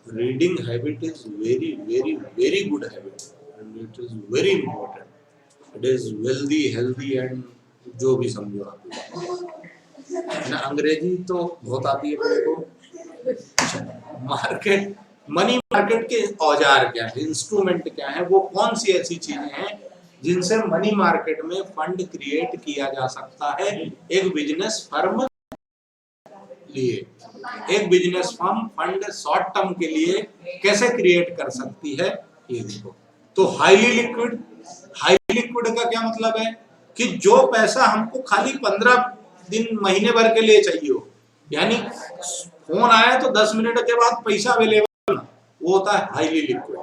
Reading habit is very good habit, and it is very important. It is wealthy, healthy and जो भी समझो आप ना। अंग्रेजी तो बहुत आती है मेरे को। मार्केट, मनी मार्केट के औजार क्या है, इंस्ट्रूमेंट क्या है, वो कौन सी ऐसी चीजें हैं जिनसे मनी मार्केट में फंड क्रिएट किया जा सकता है एक बिजनेस फर्म लिए। एक business firm fund short term के लिए कैसे क्रिएट कर सकती है, ये देखो। तो हाईली लिक्विड का क्या मतलब है कि जो पैसा हमको खाली 15 दिन महीने भर के लिए चाहिए हो, यानी फोन आया तो 10 मिनट के बाद पैसा अवेलेबल, वो होता है हाईली लिक्विड।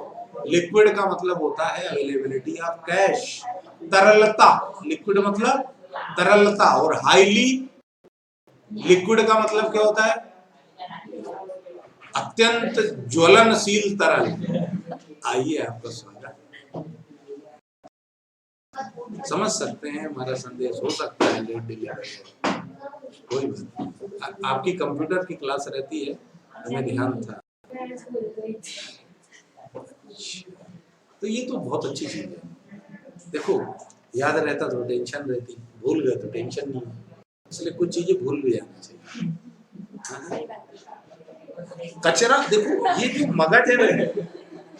लिक्विड का मतलब होता है अवेलेबिलिटी ऑफ कैश, तरलता। लिक्विड मतलब तरलता, और हाईली लिक्विड का मतलब क्या होता है, अत्यंत ज्वलनशील तरल। आइए आपको समझ सकते हैं, हमारा संदेश हो सकता है लेट डिले, कोई बात। आपकी कंप्यूटर की क्लास रहती है, हमें ध्यान था। तो ये तो बहुत अच्छी चीज है। देखो, याद रहता तो टेंशन रहती, भूल गए तो टेंशन नहीं, इसलिए कुछ चीजें भूल भी जानी चाहिए। कचरा देखो, ये जो मगज है ना,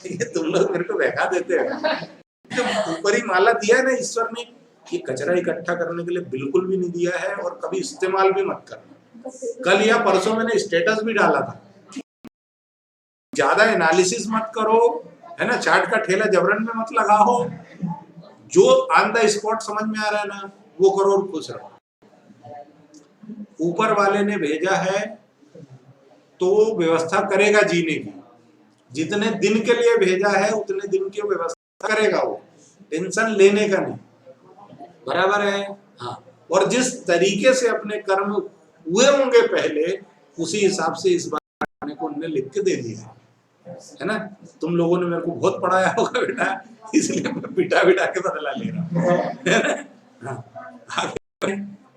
ये तुम लोग मेरे को बहका देते हैं। जब ऊपर ही माला दिया है ना ईश्वर ने, ये कचरा इकट्ठा करने के लिए बिल्कुल भी नहीं दिया है, और कभी इस्तेमाल भी मत करना। कल या परसों मैंने स्टेटस भी डाला था, ज्यादा एनालिसिस मत करो, है ना, चाट का ठेला जबरन में मत लगाओ, जो ऑन द स्पॉट समझ में आ रहा है ना वो करो और खुश रहो। ऊपर वाले ने भेजा है तो व्यवस्था करेगा जीने की, जितने दिन के लिए भेजा है उतने दिन की व्यवस्था करेगा, वो टेंशन लेने का नहीं, बराबर है। हाँ, और जिस तरीके से अपने कर्म हुए होंगे पहले, उसी हिसाब से इस बार को उन्होंने लिख के दे दिया है ना। तुम लोगों ने मेरे को बहुत पढ़ाया होगा बेटा, इसलिए मैं बिठा के बदला ले रहा हूँ।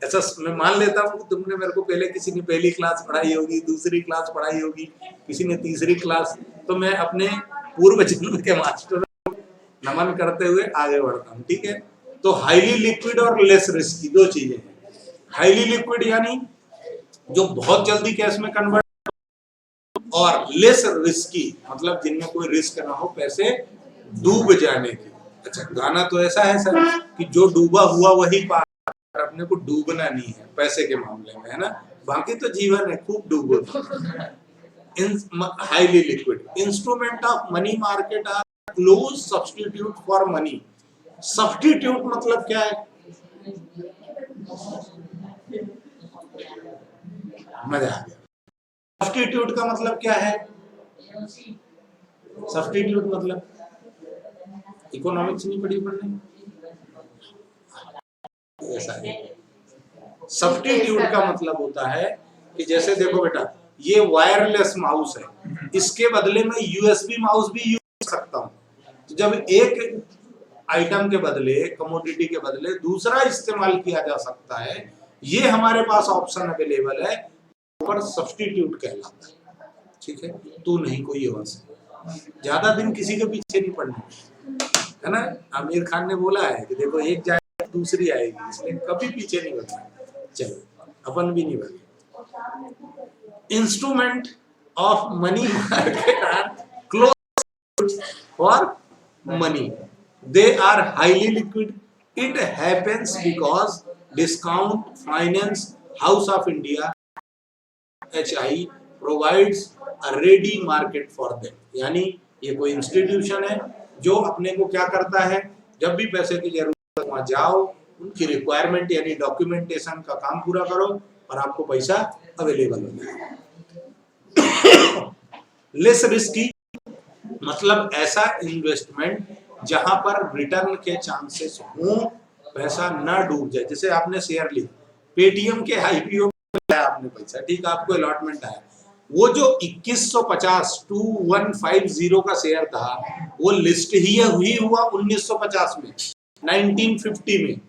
ऐसा मैं मान लेता हूँ, तुमने मेरे को पहले किसी ने पहली क्लास पढ़ाई होगी, दूसरी क्लास पढ़ाई होगी, किसी ने तीसरी क्लास, तो मैं अपने पूर्व जन्म के मास्टर नमन करते हुए आगे बढ़ता हूँ, ठीक है। तो हाईली लिक्विड और लेस रिस्की दो चीजें हैं। हाईली लिक्विड यानी जो बहुत जल्दी कैश में कन्वर्ट, और लेस रिस्की मतलब जिनमें कोई रिस्क ना हो पैसे डूब जाने की। अच्छा, गाना तो ऐसा है सर कि जो डूबा हुआ वही पार, अपने को डूबना नहीं है पैसे के मामले में, है ना, बाकी तो जीवन है खूब डूबो। Highly liquid instrument of money market are close substitute for money. Substitute मतलब क्या है, मजा आ गया। सब्स्टिट्यूट का मतलब क्या है, सब्स्टिट्यूट मतलब इकोनॉमिक्स नहीं पढ़ी पढ़ने, ऐसा है। सब्स्टिट्यूट का मतलब होता है कि जैसे देखो बेटा, ये वायरलेस माउस है, इसके बदले में यूएसबी माउस भी यूज कर सकता हूँ। तो जब एक आइटम के बदले, कमोडिटी के बदले दूसरा इस्तेमाल किया जा सकता है, ये हमारे पास ऑप्शन अवेलेबल है, पर सब्स्टिट्यूट कहलाता है, ठीक है। तू नहीं कोई आवाज, ज्यादा दिन किसी के पीछे नहीं पड़ना, है ना। आमिर खान ने बोला है कि देखो एक जाएगी दूसरी आएगी, इसलिए कभी पीछे नहीं बढ़ना। चलो, अपन भी नहीं बढ़े। Instrument of money market are close for money, they are highly liquid. It happens because Discount Finance House of India HI provides a ready market for them। यानी ये कोई इंस्टीट्यूशन है जो अपने को क्या करता है, जब भी पैसे की जरूरत वहां जाओ, उनकी रिक्वायरमेंट यानी डॉक्यूमेंटेशन का काम पूरा करो और आपको पैसा अवेलेबल हो जाए। लेस रिस्की मतलब ऐसा इन्वेस्टमेंट जहां पर रिटर्न के चांसेस हो, पैसा ना डूब जाए। जैसे आपने शेयर ली, पेटीएम के आईपीओ में आपने पैसा, ठीक, आपको अलॉटमेंट आया, वो जो 2150 का शेयर था, वो लिस्ट ही हुई हुआ 1950 में, 1950 में।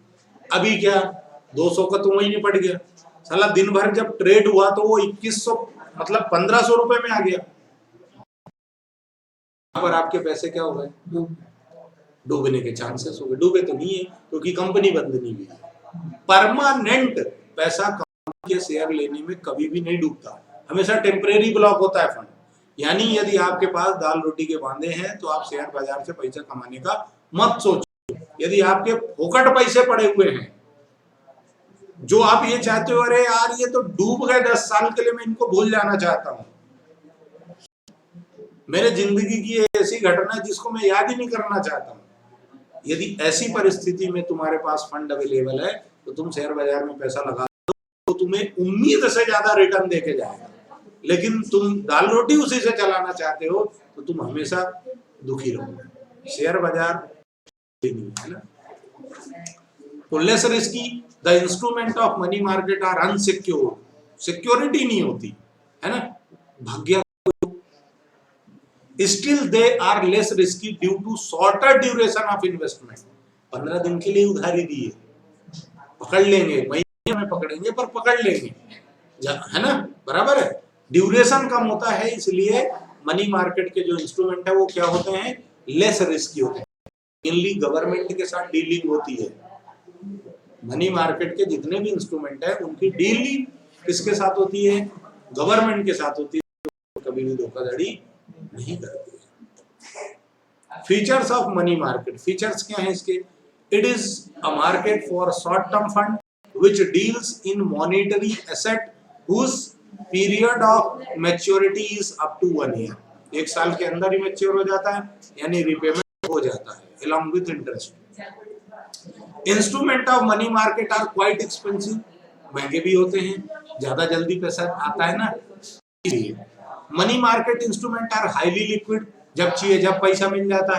अभी क्या 200 का तो वही नहीं पड़ गया साला, दिन भर जब ट्रेड हुआ तो वो 2100 मतलब 1500 रुपए में आ गया। पर आपके पैसे क्या हो गए, डूबने के चांसेस हो गए। डूबे तो नहीं है क्योंकि कंपनी बंद नहीं हुई है। परमानेंट पैसा कंपनी के शेयर लेने में कभी भी नहीं डूबता, हमेशा टेम्परेरी ब्लॉक होता है फंड। यानी यदि आपके पास दाल रोटी के वांदे हैं तो आप शेयर बाजार से पैसा कमाने का मत सोचो। यदि आपके फोकट पैसे पड़े हुए हैं जो आप ये चाहते हो, अरे यार ये तो डूब गए 10 साल के लिए, मैं इनको भूल जाना चाहता हूं, मेरे जिंदगी की ऐसी घटना है जिसको मैं याद ही नहीं करना चाहता हूं, यदि ऐसी परिस्थिति में तुम्हारे पास फंड अवेलेबल है तो तुम शेयर बाजार में पैसा लगा दो, तो तुम्हें उम्मीद से ज्यादा रिटर्न देके जाएगा। लेकिन तुम दाल रोटी उसी से चलाना चाहते हो तो तुम हमेशा दुखी रहोगे। शेयर बाजार नहीं है ना। तो less risky, the instrument of money market are unsecure, security नहीं होती है ना, भाग्य। Still they are less risky due to shorter duration of investment. 15 दिन के लिए उधारी दी है, पकड़ लेंगे, महीने में पकड़ेंगे पर पकड़ लेंगे, है ना, बराबर है। ड्यूरेशन कम होता है, इसलिए मनी मार्केट के जो इंस्ट्रूमेंट है वो क्या होते हैं, लेस रिस्की होते हैं। मेनली गवर्नमेंट के साथ डीलिंग होती है। मनी मार्केट के जितने भी इंस्ट्रूमेंट है उनकी डीलिंग किसके साथ होती है, गवर्नमेंट के साथ होती है, कभी भी धोखाधड़ी नहीं करती है। Features of money market, features क्या है इसके, it is a market for short term fund which deals in monetary asset whose period of maturity is up to 1 year. 1 साल के अंदर ही मैच्योर हो जाता है, यानी रिपेमेंट हो जाता है along with interest. Instrument of money market are quite expensive, महंगे भी होते हैं, ज्यादा जल्दी पैसा आता है ना, इसलिए। Money market instrument are highly liquid, जब चाहिए जब पैसा मिल जाता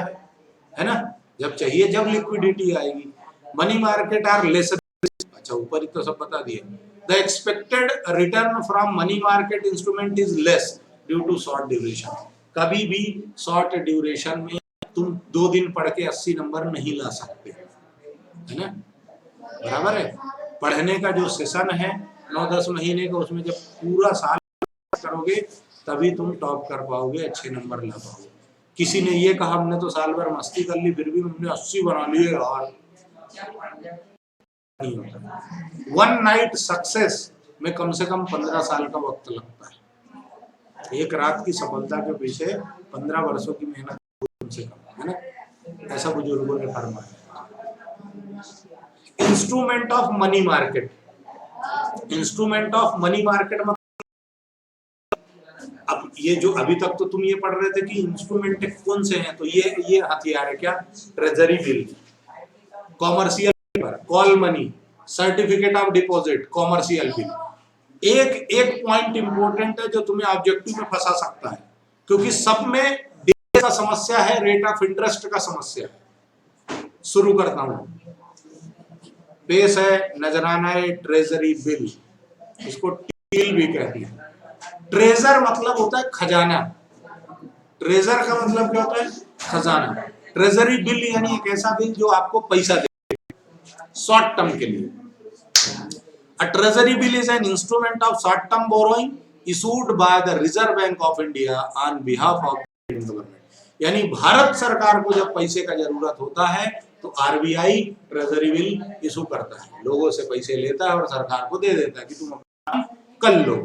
है ना, जब चाहिए जब लिक्विडिटी आएगी। मनी मार्केट आर लेस, अच्छा ऊपर ही तो सब बता दिए। The expected return from money market instrument is less due to short duration. कभी भी शॉर्ट ड्यूरेशन में तुम 2 दिन पढ़ के 80 नंबर नहीं ला सकते, है ना, बराबर है। पढ़ने का जो सेशन है 9-10 महीने का, उसमें जब पूरा साल करोगे तभी तुम टॉप कर पाओगे, अच्छे नंबर ला पाओगे। किसी ने ये कहा हमने तो साल भर मस्ती कर ली फिर भी हमने 80 बना लिए यार, नहीं होता। 1 नाइट सक्सेस में कम से कम 15 साल का वक्त लगता है। एक रात की सफलता के पीछे 15 वर्षों की मेहनत कम से कम, है ना, ऐसा बुजुर्गों ने फरमाया। Instrument of money market, instrument of money market मतलब, अब ये जो अभी तक तो तुम ये पढ़ रहे थे कि इंस्ट्रूमेंट कौन से हैं, तो ये हथियार है क्या, treasury bill, commercial paper, call money, certificate of deposit, commercial bill. एक पॉइंट इंपॉर्टेंट है जो तुम्हें ऑब्जेक्टिव में फंसा सकता है, क्योंकि सब में का समस्या है, रेट ऑफ इंटरेस्ट का समस्या है। शुरू करता हूं, पेश है नजराना है ट्रेजरी बिल, इसको टील भी कहते हैं। ट्रेजर मतलब होता है खजाना, ट्रेजर का मतलब क्या होता है, खजाना। ट्रेजरी बिल यानी एक ऐसा बिल जो आपको पैसा दे शॉर्ट टर्म के लिए। A treasury bill is an instrument of short-term borrowing issued by the Reserve Bank of India on behalf of the government. यानी भारत सरकार को जब पैसे का जरूरत होता है तो आरबीआई ट्रेजरी बिल इशू करता है, लोगों से पैसे लेता है और सरकार को दे देता है कि तुम अपना कर लो।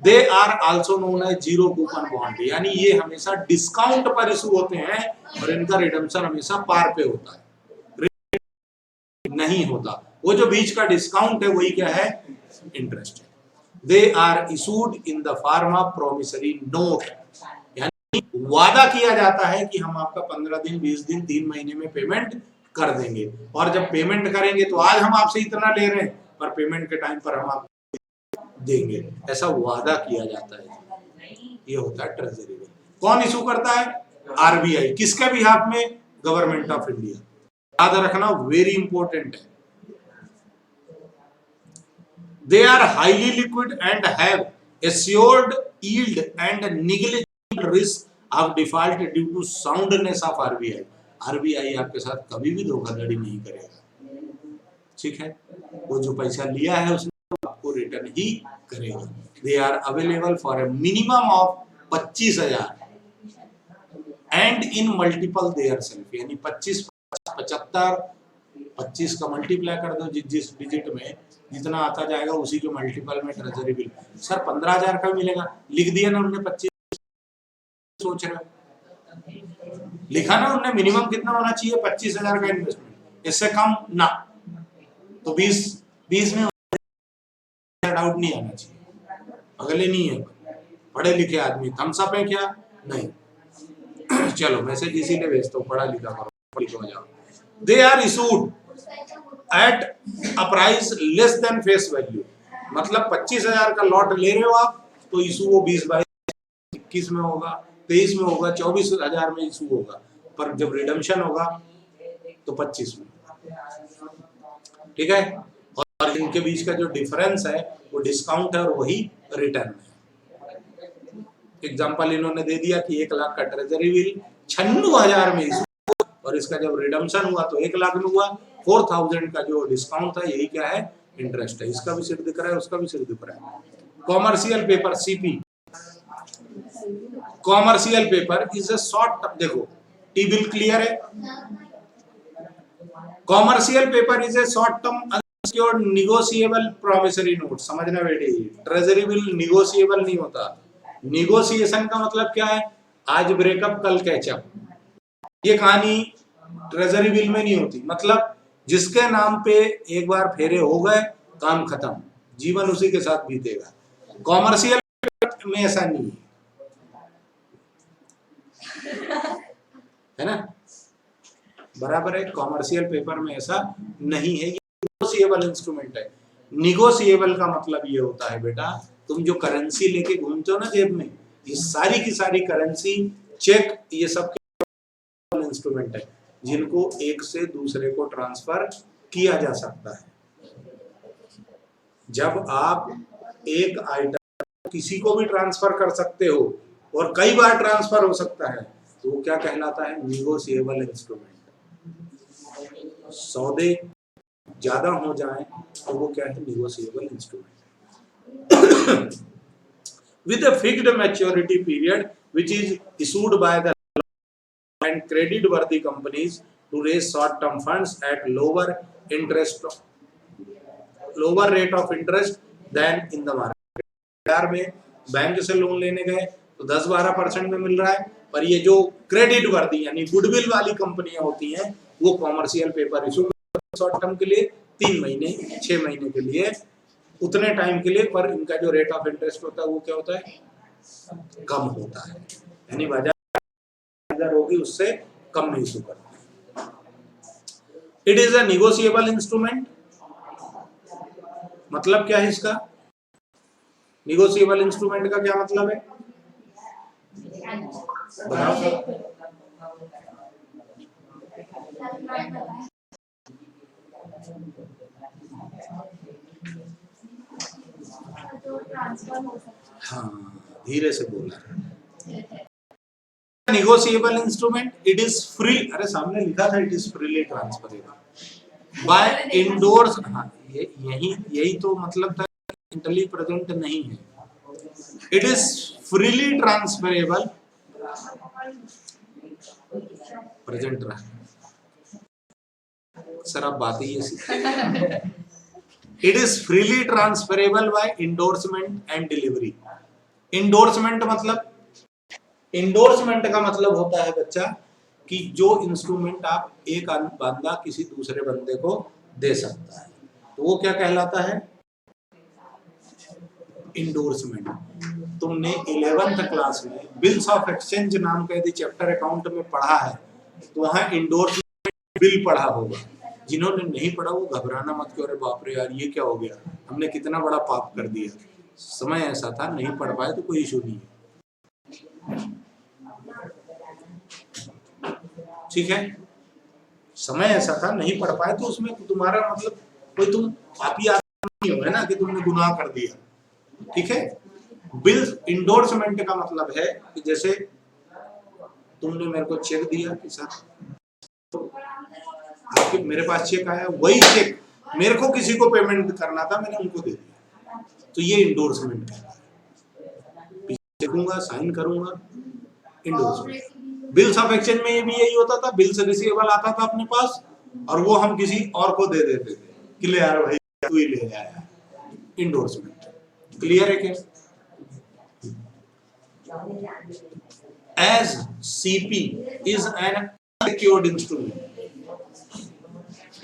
They are also known as zero coupon bond, यानी ये हमेशा डिस्काउंट पर इशू होते हैं और इनका रिडम्पशन हमेशा पार पे होता है, नहीं होता। वो जो बीच का डिस्काउंट है वही क्या है, इंटरेस्ट है। They are issued in the form of promissory note, यानी वादा किया जाता है कि हम आपका 15 दिन 20 दिन 3 महीने में पेमेंट कर देंगे, और जब पेमेंट करेंगे तो आज हम आपसे इतना ले रहे हैं पर पेमेंट के टाइम पर हम आपको देंगे, ऐसा वादा किया जाता है। ये होता है ट्रेजरी बिल। कौन इशू करता है, आरबीआई। किसके बिहाफ में, गवर्नमेंट ऑफ इंडिया। याद रखना, वेरी इंपॉर्टेंट है। They are highly liquid and have assured yield and negligible risk of default due to soundness of RBI. RBI आपके साथ कभी भी धोखाधड़ी नहीं करेगा, ठीक है। वो जो पैसा लिया है उसने आपको रिटर्न ही करेगा। They are available for a minimum of 25,000 and in multiple their self, यानी 25 75 25 का मल्टीप्लाई कर दो जिस डिजिट में जितना आता जाएगा उसी के मल्टीपल में ट्रेजरी बिल। सर 15,000 का मिलेगा, लिख दिया ना उन्होंने 25, सोच रहे हो, लिखा ना उन्होंने मिनिमम कितना होना चाहिए 25,000 का इन्वेस्टमेंट, इससे कम ना, तो 20 में डाउट नहीं आना चाहिए। अगले नहीं है, पढ़े लिखे आदमी, थम्स अप है क्या? नहीं। चलो मैसेज इसीलिए भेजता हूँ, पढ़ा लिखा करो, लिखो जाओ। They are issued at a price less than face value, मतलब 25,000 का लॉट ले रहे हो आप, तो इशू वो 20, 22, 21 में होगा, 23 में होगा, 24,000 में इशू होगा, पर जब रिडम्पशन होगा तो 25 में। ठीक है, और इनके बीच का जो डिफरेंस है वो डिस्काउंट है और वही रिटर्न है। एग्जांपल इन्होंने दे दिया कि 1 लाख का ट्रेजरी बिल 96,000 में इशू, और इसका जब रिडम्पशन हुआ तो 1 लाख में हुआ, 4,000 का जो डिस्काउंट था यही क्या है? इंटरेस्ट है। इसका भी सिर्फ दिख रहा है, उसका भी सिर्फ दिख रहा है। Commercial paper CP, commercial paper is a short, देखो टी बिल क्लियर है, commercial paper is a short term unsecured negotiable promissory note. समझना बेटे, ट्रेजरी बिल निगोशिएबल नहीं होता। निगोशिएशन का मतलब क्या है? आज ब्रेकअप कल कैचअप, ये कहानी ट्रेजरी बिल में नहीं होती। मतलब जिसके नाम पे एक बार फेरे हो गए, काम खत्म, जीवन उसी के साथ बीतेगा। कॉमर्शियल में ऐसा नहीं है ना, बराबर है। कॉमर्शियल पेपर में ऐसा नहीं है, ये निगोशिएबल इंस्ट्रूमेंट है। निगोशिएबल का मतलब ये होता है बेटा, तुम जो करेंसी लेके घूमते हो ना जेब में, ये सारी की सारी करेंसी, चेक, ये सब इंस्ट्रूमेंट है जिनको एक से दूसरे को ट्रांसफर किया जा सकता है। जब आप एक आइटम किसी को भी ट्रांसफर कर सकते हो और कई बार ट्रांसफर हो सकता है, तो वो क्या कहलाता है? Negotiable instrument. सौदे ज्यादा हो जाएं तो वो क्या है? Negotiable instrument. With a fixed maturity period which is issued by the and credit worthy companies to raise short term funds at lower rate of interest than in the market। बाजार में बैंक से loan लेने गए तो 10-12% में मिल रहा है, पर ये जो क्रेडिट वर्दी यानी गुडविल वाली कंपनियां होती हैं वो commercial paper issue short term के लिए 3 महीने 6 महीने के लिए, उतने टाइम के लिए, पर इनका जो रेट ऑफ इंटरेस्ट होता है वो क्या होता है? कम होता है, यानी बाजार होगी उससे कम में इशू करते हैं। It is a negotiable instrument, मतलब क्या है इसका? निगोशिएबल इंस्ट्रूमेंट का क्या मतलब है? हाँ, धीरे से बोलना। Negotiable instrument, it is free, अरे सामने लिखा था it is freely transferable by endorse. हाँ, यही तो मतलब था, इंटरली प्रेजेंट नहीं है। It is freely transferable, present रहा सर, अब बात ही ऐसी। It is freely transferable by endorsement and delivery. Endorsement मतलब, इंडोर्समेंट का मतलब होता है बच्चा कि जो इंस्ट्रूमेंट आप एक बंदा किसी दूसरे बंदे को दे सकता है, तो वो क्या कहलाता है? इंडोर्समेंट। तुमने 11th क्लास में बिल्स ऑफ एक्सचेंज नाम का यदि चैप्टर अकाउंट में पढ़ा है तो वहां इंडोर्समेंट बिल पढ़ा होगा। जिन्होंने नहीं पढ़ा वो घबराना मत कि अरे बाप रे यार ये क्या हो गया, हमने कितना बड़ा पाप कर दिया। समय ऐसा था, नहीं पढ़ पाए तो कोई इशू नहीं है, ठीक है। समय ऐसा था, नहीं पढ़ पाए तो उसमें तुम्हारा मतलब कोई तुम पापी आदमी नहीं हो, है ना, कि तुमने गुनाह कर दिया, ठीक है। बिल इंडोर्समेंट का मतलब है कि जैसे तुमने मेरे को चेक दिया कि सर तो आपके मेरे पास चेक आया, वही चेक मेरे को किसी को पेमेंट करना था, मैंने उनको दे दिया, तो ये इंडोर्समेंट है। देखूंगा, साइन करूंगा, इंडोर्समेंट। बिल्स ऑफ एक्सचेंज में भी यही होता था, बिल्स रिसीवेबल आता था अपने पास और वो हम किसी और को दे देते थे कि ले यार भाई तू ही ले आया, इंडोर्समेंट। क्लियर है क्या? As CP is an unsecured instrument,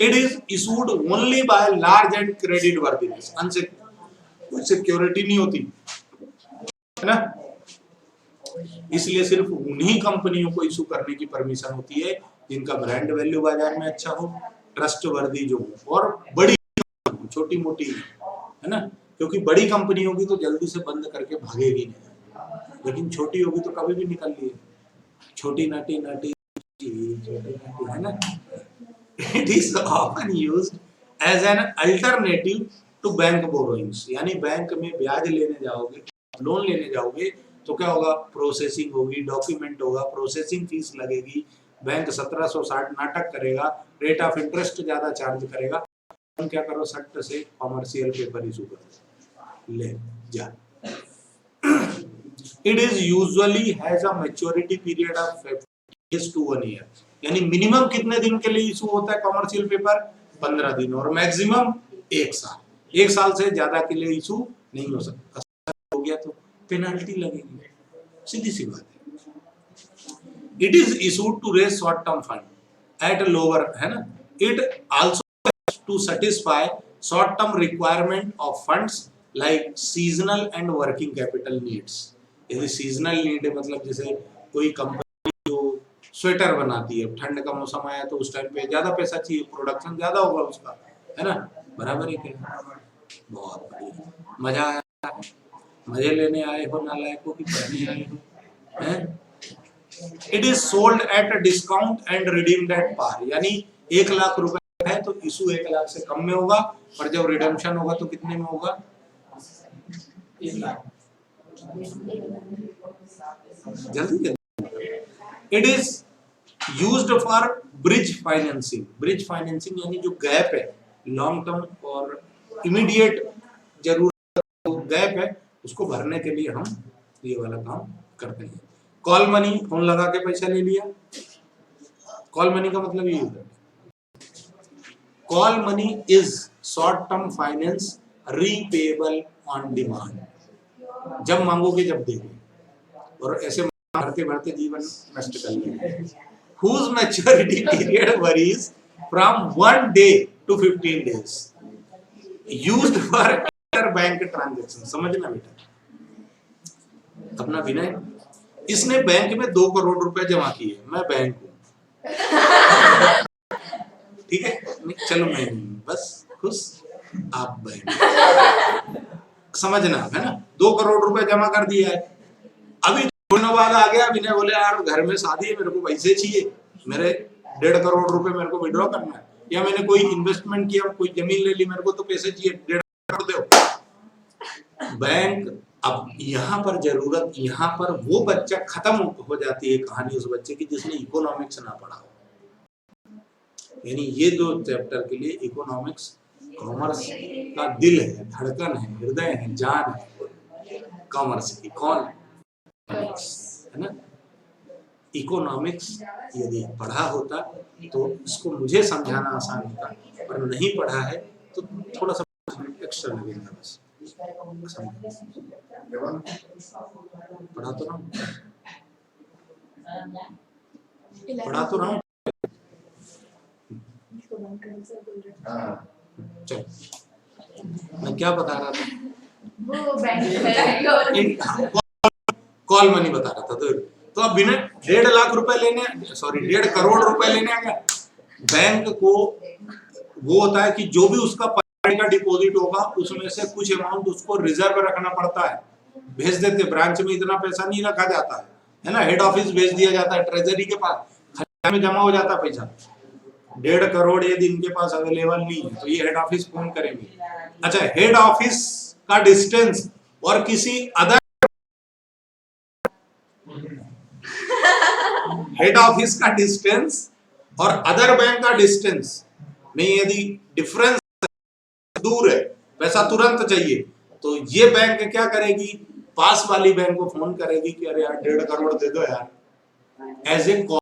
it is issued only by large and credit worthiness. कोई सिक्योरिटी नहीं होती है ना, इसलिए सिर्फ उन्हीं कंपनियों को इशू करने की परमिशन होती है जिनका ब्रांड वैल्यू बाजार में अच्छा हो, ट्रस्ट वर्दी जो हो, और बड़ी छोटी मोटी है ना, क्योंकि बड़ी कंपनी होगी तो जल्दी से बंद करके भागेगी नहीं, लेकिन छोटी होगी तो कभी भी निकल ली, छोटी नाटी नाटी है ना। It is often used as an alternative to bank borrowings, यानी बैंक में ब्याज लेने जाओगे, लोन लेने जाओगे तो क्या होगा, प्रोसेसिंग होगी, डॉक्यूमेंट होगा, प्रोसेसिंग फीस लगेगी, बैंक 1760 नाटक करेगा, रेट ऑफ इंटरेस्ट ज्यादा चार्ज करेगा, तुम क्या करो सट्ट से कॉमर्शियल पेपर इशू करो, ले जा। It is usually has a maturity period of 50 days to 1 year, यानी मिनिमम कितने दिन के लिए इशू होता है कॉमर्शियल पेपर, 15 दिन, और मैक्सिमम 1 साल। 1 साल से ज्यादा के लिए इशू नहीं हो सकता, हो गया तो पेनल्टी लगेगी, सीधी सी बात है। It is issued to raise short term fund at lower, है ना, it also to satisfy short term requirement of funds like seasonal and working capital needs. यदि सीजनल नीड है, मतलब जैसे कोई कंपनी जो स्वेटर बनाती है, ठंड का मौसम आया तो उस टाइम पे ज्यादा पैसा चाहिए, प्रोडक्शन ज्यादा होगा उसका, है ना, बराबर ही क्या, बहुत बढ़िया, मजा आया, मजे लेने आए हो नालायकों की, पढ़ने आए हो, हैं? It is sold at a discount and redeemed at par, यानी 1 लाख रुपए है तो इशू 1 लाख से कम में होगा, और जब रिडेम्पशन होगा तो कितने में होगा, 1 लाख। जल्दी जल्दी। It is used for bridge financing, bridge financing यानी जो गैप है, लॉन्ग टर्म और इमीडिएट जरूरत गैप है, उसको भरने के लिए हम ये वाला काम करते हैं। कॉल मनी, फोन लगा के पैसा ले लिया, कॉल मनी का मतलब ये होता है। Call money is short term finance repayable on demand, जब मांगोगे जब देंगे, और ऐसे भरते भरते जीवन नष्ट कर लेंगे। Whose maturity period varies from 1 day to 15 days, used for interbank transaction। समझना बेटा, अपना विनय, इसने बैंक में 2 करोड़ रुपए जमा किए, मैं बैंक हूँ, ठीक है, चलो मैं नहीं, बस खुश, आप बैंक, समझना है ना, 2 करोड़ रुपए जमा कर दिया है, अभी थोड़ा बाद आ गया, विनय बोले यार घर में शादी है, मेरे को पैसे चाहिए, मेरे 1.5 करोड़ रुपए मेरे को विड्रॉ करना है, या मैंने कोई इन्वेस्टमेंट किया, कोई जमीन ले ली, मेरे को तो पैसे चाहिए, 1.5 करोड़ दो। बैंक, अब यहाँ पर जरूरत, यहाँ पर वो बच्चा खत्म हो जाती है कहानी उस बच्चे की जिसने इकोनॉमिक्स ना पढ़ा हो, यानी ये 2 चैप्टर के लिए इकोनॉमिक्स कॉमर्स का दिल है, धड़कन है, हृदय है, जान है कॉमर्स की, कौन है ना। इकोनॉमिक्स यदि पढ़ा होता तो इसको मुझे समझाना आसान होता, पर नहीं पढ़ा है तो थोड़ा सा एक्स्ट्रा लगेगा, बस पढ़ा तो रहा हूँ, पढ़ा तो रहा हूँ। चल, मैं क्या बता रहा था, कॉल मनी बता रहा था। तो अब बिना 1.5 लाख रुपए लेने, सॉरी 1.5 करोड़ रुपए लेने आ गया, बैंक को वो होता है कि जो भी उसका का डिपॉजिट होगा उसमें से कुछ अमाउंट उसको रिजर्व रखना पड़ता है, भेज देते, ब्रांच में इतना पैसा नहीं रखा जाता है ना, हेड ऑफिस भेज दिया जाता है, ट्रेजरी के पास खजाने में जमा हो जाता है पैसा। 1.5 करोड़ यदि इनके पास अवेलेबल नहीं है तो ये हेड ऑफिस फोन करेंगे। अच्छा, हेड ऑफिस का डिस्टेंस और किसी अदर हेड ऑफिस का डिस्टेंस और अदर बैंक का डिस्टेंस में यदि डिफरेंस दूर है, पैसा तुरंत चाहिए, तो ये बैंक क्या करेगी, पास वाली बैंक को फोन करेगी कि अरे यार 1.5 करोड़ दे दो यार, एज ए कॉल।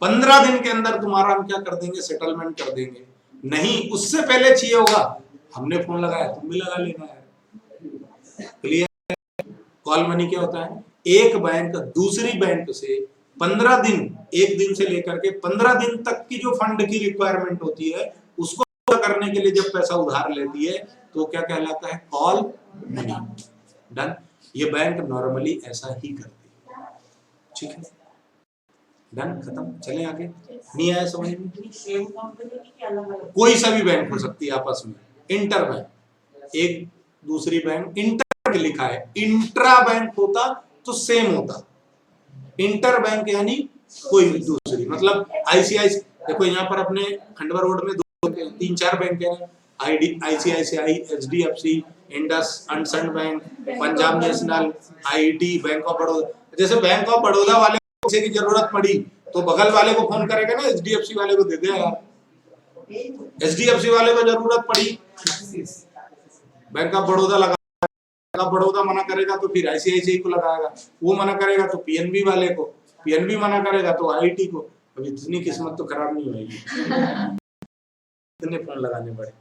15 दिन के अंदर तुम्हारा हम क्या कर देंगे, सेटलमेंट कर देंगे। नहीं, उससे पहले चाहिए होगा, हमने फोन लगाया, तुम भी लगा लेना है। क्लियर? कॉल मनी क्या होता है, एक बैंक दूसरी बैंक से 15 दिन, एक दिन से लेकर के 15 दिन तक की जो फंड की रिक्वायरमेंट होती है उसको पूरा करने के लिए जब पैसा उधार लेती है तो क्या कहलाता है, कॉल मनी। डन। ये बैंक नॉर्मली ऐसा ही करती है। ठीक है, डन, खत्म। चले आगे। नहीं आया समझ में? कोई सा भी बैंक हो सकती है आपस में। इंटर बैंक, एक दूसरी बैंक, इंटर लिखा है, इंट्रा बैंक होता तो सेम होता। इंटर बैंक यानी कोई भी दूसरी, मतलब आईसीआईसी, देखो यहाँ पर अपने खंडवा रोड में 3-4 बैंक है, ICICI, HDFC, IndusInd bank, Punjab national, IT, bank of Baroda. जैसे बैंक ऑफ बड़ौदा वाले को पैसे की जरूरत पड़ी तो बगल वाले को फोन करेगा ना, एचडीएफसी वाले को दे दे यार। एचडीएफसी वाले को जरूरत पड़ी, बैंक ऑफ बड़ौदा लगा, बड़ौदा मना करेगा तो फिर आईसीआईसीआई को लगाएगा, वो मना करेगा तो पीएनबी वाले को, पीएनबी मना करेगा तो आईटी को। अब इतनी किस्मत तो खराब नहीं होगी, इतने फोन लगाने पड़े।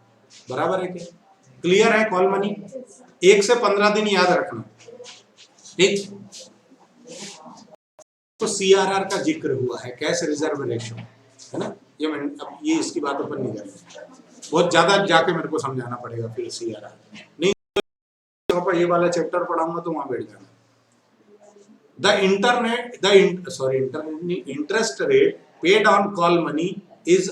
बराबर है क्या? क्लियर है? कॉल मनी 1 से 15 दिन याद रखना। ठीक, तो सीआरआर का जिक्र हुआ है, कैश रिजर्व रेशियो, है ना? ये मैं अब ये इसकी बातों पर नहीं जाएगा, बहुत ज्यादा जाके मेरे को समझाना पड़ेगा फिर सीआरआर नहीं, पर ये वाला चैप्टर पढ़ाऊंगा तो वहां बैठ जाना। Interest rate paid on call money is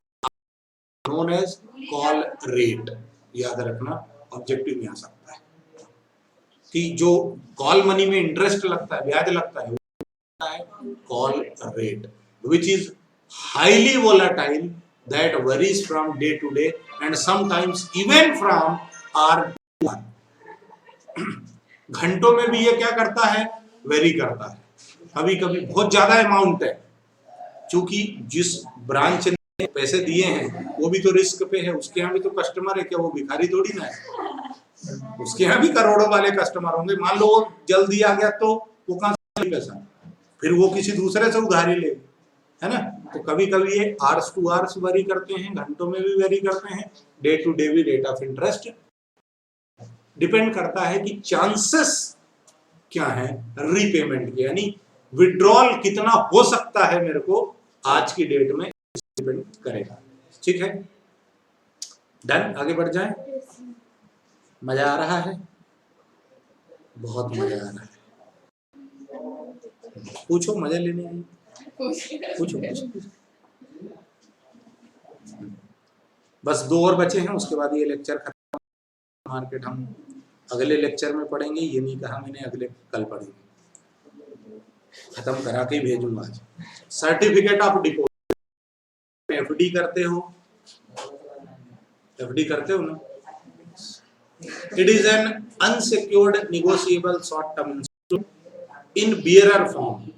known as call rate. याद रखना, ऑब्जेक्टिव में आ सकता है कि जो कॉल मनी में इंटरेस्ट लगता है, ब्याज लगता है, call rate, which is highly volatile, that varies from day to day and sometimes even from hour to hour. घंटों में भी ये क्या करता है, वेरी करता है। कभी कभी बहुत ज्यादा अमाउंट है, क्योंकि जिस ब्रांच ने पैसे दिए हैं वो भी तो रिस्क पे है, उसके यहाँ भी तो कस्टमर है, क्या वो भिखारी थोड़ी ना है, उसके यहाँ भी करोड़ों वाले कस्टमर होंगे। मान लो वो जल्दी आ गया तो वो कहाँ से पैसा, फिर वो किसी दूसरे से उधारी ले, है ना? तो कभी कभी ये आवर्स टू आवर्स वेरी करते हैं, घंटों में भी वेरी करते हैं, डे टू डे भी रेट ऑफ इंटरेस्ट डिपेंड करता है कि चांसेस क्या है रीपेमेंट के, यानी विड्रॉल कितना हो सकता है मेरे को आज की डेट में, डिपेंड करेगा। ठीक है, डन। आगे बढ़ जाए। मजा आ रहा है? बहुत मजा आ रहा है। पूछो, मजा लेने आई, पूछो। बस 2 और बचे हैं, उसके बाद ये लेक्चर खत्म। मार्केट हम अगले लेक्चर में पढ़ेंगे, ये नहीं कहा मैंने अगले कल पढ़ेंगे, खत्म करा के ही भेजूंगा आज। सर्टिफिकेट ऑफ डिपॉजिट, एफडी करते हो, एफडी करते हो ना? It is an unsecured negotiable short term instrument in bearer form.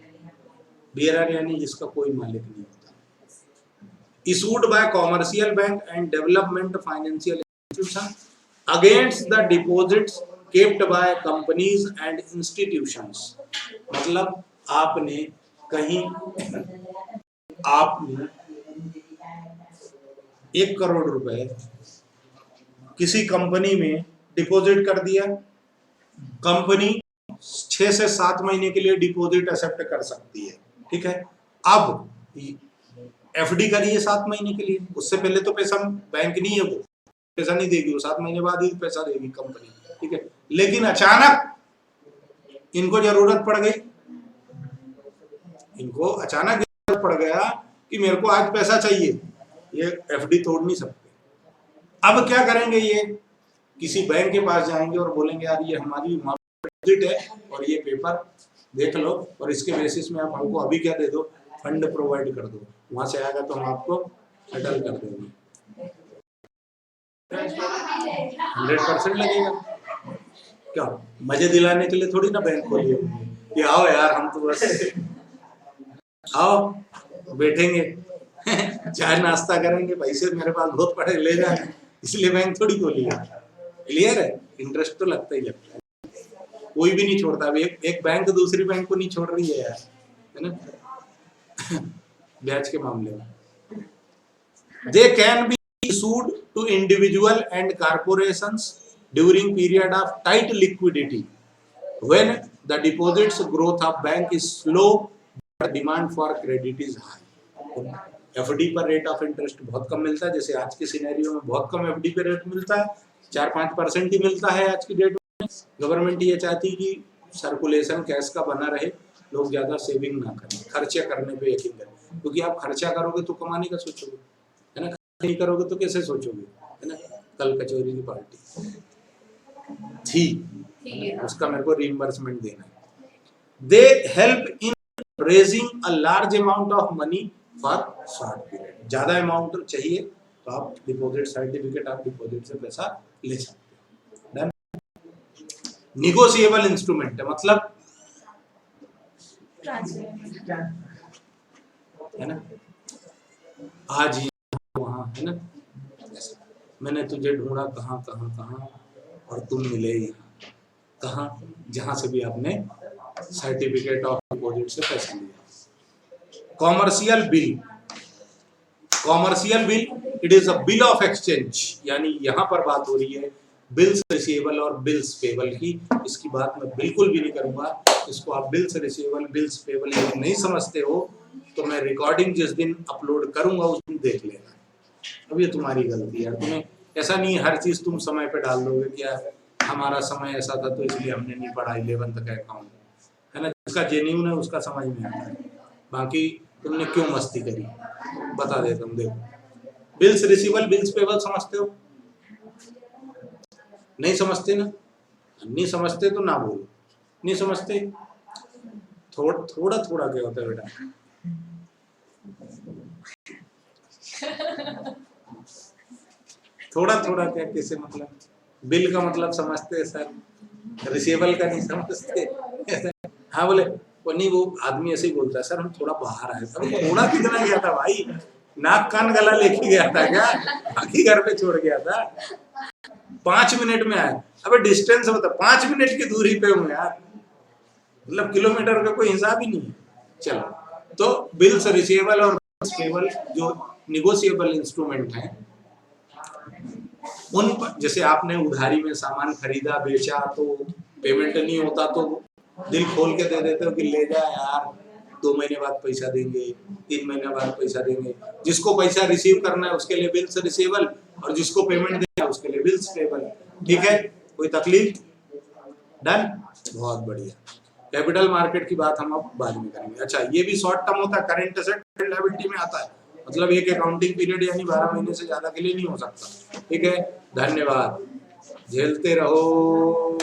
Bearer यानी जिसका कोई मालिक नहीं होता। Issued by commercial bank and development financial institution against the deposits kept by companies and institutions. मतलब आपने कहीं, आपने 1 करोड़ रुपए किसी कंपनी में डिपॉजिट कर दिया, कंपनी 6 से 7 महीने के लिए डिपॉजिट एक्सेप्ट कर सकती है। ठीक है, अब एफडी करिए 7 महीने के लिए, उससे पहले तो पैसा बैंक नहीं है, वो पैसा नहीं देगी, वो 7 महीने बाद ही पैसा देगी कंपनी। ठीक है, लेकिन अचानक इनको जरूरत पड़ गई, इनको अचानक जरूरत पड़ गया कि मेरे को आज पैसा चाहिए, ये एफडी तोड़ नहीं सकते। अब क्या करेंगे, ये किसी बैंक के पास जाएंगे और बोलेंगे यार ये हमारी डिपॉजिट है और ये पेपर देख लो और इसके बेसिस में आप हमको अभी क्या दे दो, फंड प्रोवाइड कर दो, वहां से आएगा तो हम आपको सेटल कर देंगे। 100% लगेगा। क्या मजे दिलाने के लिए थोड़ी ना बैंक खोलिए कि आओ यार हम तो बस आओ बैठेंगे चाय नाश्ता करेंगे, पैसे मेरे पास बहुत पड़े ले जाए, इसलिए बैंक थोड़ी खोली है। क्लियर है? इंटरेस्ट तो लगता ही लगता है, कोई भी नहीं छोड़ता। अब एक बैंक दूसरी बैंक को नहीं छोड़ रही है यार, है ना? ब्याज के मामले में they can be issued to individual and corporations during period of tight liquidity when the deposits growth of bank is slow but demand for credit is high. FD पर रेट ऑफ इंटरेस्ट बहुत कम मिलता है, जैसे आज के scenario में बहुत कम एफडी पे रेट मिलता है, 4-5% ही मिलता है आज की डेट में। गवर्नमेंट ये चाहती है कि सर्कुलेशन कैश का बना रहे, लोग ज्यादा सेविंग ना करें, खर्चे करने पे यकीन करें, क्योंकि आप खर्चा करोगे तो कमाने का सोचोगे, है ना, नहीं करोगे तो कैसे सोचोगे, है ना। कल कचौरी की पार्टी थी, उसका मेरे को रीइंबर्समेंट देना है। They help in raising a large amount of money for short period. ज्यादा अमाउंट चाहिए तो आप डिपॉजिट सर्टिफिकेट, आप डिपॉजिट से पैसा ले सकते हो। निगोशिएबल इंस्ट्रूमेंट है, मतलब है ना, आज ही वहाँ, है ना, मैंने तुझे ढूंढा कहाँ कहाँ कहाँ और तुम मिले यहाँ, कहाँ, जहां से भी आपने सर्टिफिकेट ऑफ डिपॉजिट से पैसा लिया। Commercial bill, commercial bill it is a bill of exchange, यानी यहाँ पर बात हो रही है बिल्स रिसीवेबल और बिल्स पेबल की। इसकी बात मैं बिल्कुल भी नहीं करूंगा, इसको आप बिल्स रिसीवेबल बिल्स पेबल यदि नहीं समझते हो तो मैं रिकॉर्डिंग जिस दिन अपलोड करूंगा उस दिन देख लेना। अब ये तुम्हारी गलती है, तुम्हें ऐसा नहीं हर चीज तुम समय पे डाल दोगे कि यार हमारा समय ऐसा था तो इसलिए हमने नहीं पढ़ा 11th का अकाउंट, है ना। जिसका जेन्युइन है उसका समझ में आता है, बाकी तुमने क्यों मस्ती करी बता देता हूँ। देखो बिल्स रिसीवेबल बिल्स पेबल समझते हो, नहीं समझते ना, नहीं समझते तो ना बोलो, नहीं समझते थोड़ा थोड़ा क्या होता है बेटा, थोड़ा थोड़ा क्या, कैसे मतलब, बिल का मतलब समझते हैं सर, रिसीवेबल का नहीं समझते। हाँ बोले वो नहीं, वो आदमी ऐसे ही बोलता है सर हम थोड़ा बाहर आए थे। थोड़ा कितना गया था भाई, नाक कान गला लेके गया था क्या, बाकी घर पे छोड़ गया था, 5 मिनट में आया। अबे डिस्टेंस बता, 5 मिनट की दूरी पे हूँ यार, मतलब किलोमीटर का कोई हिसाब ही नहीं है। चलो तो बिल्स रिसीवेबल और बिल्स पेबल जो निगोशिएबल इंस्ट्रूमेंट हैं, उन पर जैसे आपने उधारी में सामान खरीदा बेचा तो पेमेंट नहीं होता तो दिल खोल के दे देते हो कि ले जा यार, 2 महीने बाद पैसा देंगे, 3 महीने बाद पैसा देंगे। जिसको पैसा रिसीव करना है उसके लिए बिल्स रिसीवेबल और जिसको पेमेंट देना है उसके लिए बिल्स पेबल। ठीक है, कोई तकलीफ? डन, बहुत बढ़िया। कैपिटल मार्केट की बात हम अब बाद में करेंगे। अच्छा, ये भी शॉर्ट टर्म होता है, करंट एसेट लायबिलिटी में आता है, मतलब एक अकाउंटिंग पीरियड यानी 12 महीने से ज्यादा के लिए नहीं हो सकता। ठीक है, धन्यवाद, झेलते रहो।